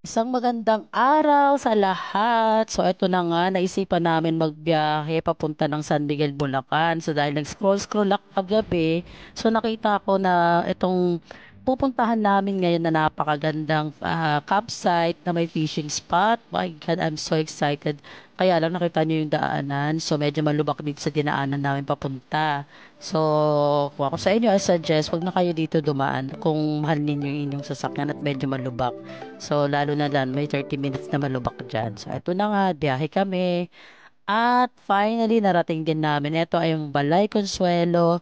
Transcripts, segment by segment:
Isang magandang araw sa lahat. So eto na nga, naisipan namin magbiyahe papunta ng San Miguel, Bulacan. So dahil nag-scroll-scroll ako kagabi, so nakita ko na itong pupuntahan namin ngayon na napakagandang campsite na may fishing spot. My God, I'm so excited. Kaya lang nakita niyo yung daanan. So medyo malubak dito sa dinaanan namin papunta. So kung ako sa inyo, I suggest wag na kayo dito dumaan kung mahal ninyo yung inyong sasakyan at medyo malubak. So, lalo na lang, may 30 minutes na malubak dyan. So, eto na nga, biyahe kami. At finally, narating din namin. Ito ay yung Balay Consuelo,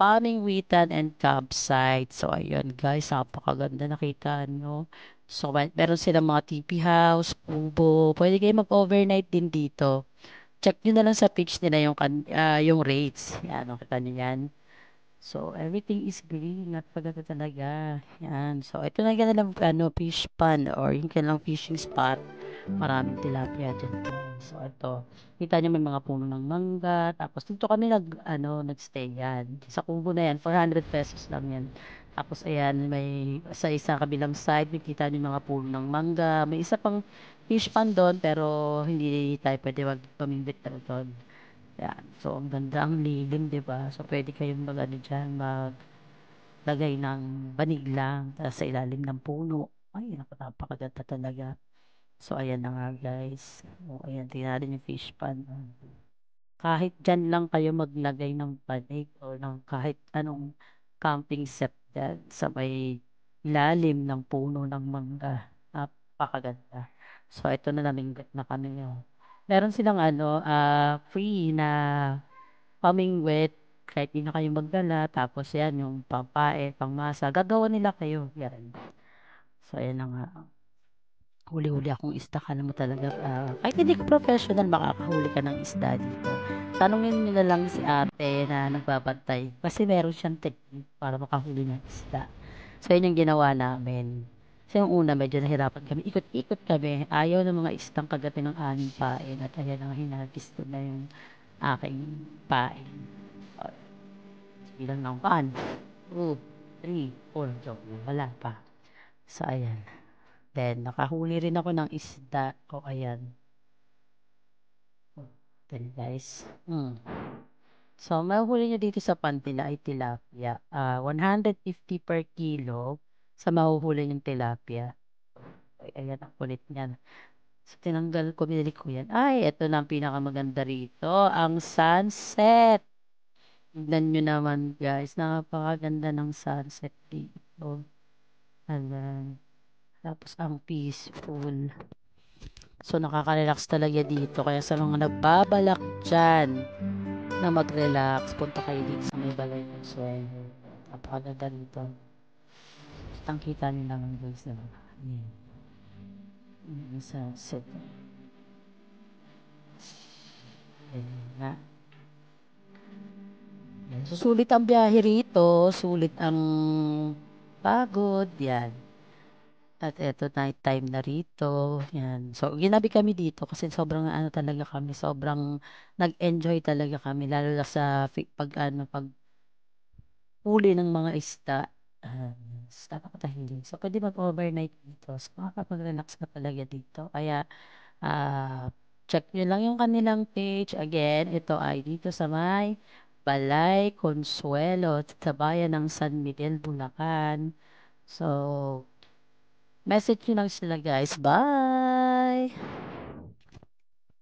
Pamingwitan and Campsite. So, ayun guys, napakaganda nakita nyo. So, meron silang mga TP house, kubo. Pwede kayo mag-overnight din dito. Check nyo na lang sa page nila yung rates. Yan, nakita nyo yan. So, everything is green at paganda talaga. Yan. So, ito na lang fish pond or yung kanilang fishing spot. Maraming tilapia dyan. So, ito. Kita niyo may mga puno ng mangga. Tapos, dito kami nagstay yan. Sa kubo na yan, 400 pesos lang yan. Tapos, ayan, may sa isa kabilang side, makita niyo mga puno ng mangga. May isa pang fish pond doon, pero hindi tayo pwede magpamimit na doon. Yan. So, ang ganda, ang lilim, 'di ba? So, pwede kayong mag-ano diyan, maglagay ng banig lang sa ilalim ng puno. Ay, naku, napakaganda talaga. So, ayan na nga, guys. O, ayan, tingnan natin yung fish pond. Kahit diyan lang kayo maglagay ng banig o ng kahit anong camping set diyan sa may ilalim ng puno ng mangga. Napakaganda. So, ito na namingwit na kami. Oh. Meron silang free na pamingwit, kahit di na kayo magdala, tapos yan, yung pampain, pangmasa, gagawa nila kayo, yan. So, ayan na nga. Huli-huli akong isda, kala mo talaga, kahit hindi ka professional, makakahuli ka ng isda dito. Tanungin nyo na lang si ate na nagbabantay, kasi meron siyang technique para makahuli ng isda. So, yun yung ginawa namin. Kasi yung una, medyo nahirapan kami. Ikot-ikot kami. Ayaw ng mga isdang kagatin ng aming pain. At ayan ang hinagis ko na yung aking pain. Bilang ng 1, 2, 3, 4. So, wala pa. So, ayan. Then, nakahuli rin ako ng isda. O, ayan. Then, guys. So, mahuhuli nyo dito sa Pantila ay tilapia. 150 per kilo sa mahuhuli yung tilapia. Ay, ayan, ang kulit niyan. So, tinanggal ko, binili ko yan. Ay, ito na ang pinakamaganda rito. Ang sunset. Tignan nyo naman, guys. Napakaganda ng sunset dito. Ayan. Tapos ang peaceful. So nakaka-relax talaga dito. Kaya sa mga nagbabalak dyan na mag-relax, punta kayo dito sa may Balay ng Sueño. Napakaganda dito. Kitang kita nyo naman guys. Ayan. Yung sunset. Ayan nga. Ayan. So, sulit ang biyahe rito. Sulit ang pagod. Yan. At eto, night time na rito. Yan. So, ginabi kami dito kasi sobrang ano talaga kami, sobrang nag-enjoy talaga kami lalo na sa pag huli ng mga isda. Napakatahimik. So, pwede mag-overnight dito. So, makakapag-relax ka talaga dito. Kaya, check nyo lang yung kanilang page. Again, ito ay dito sa may Balay Consuelo sa bayan ng San Miguel, Bulacan. So, message nyo lang sila guys. Bye!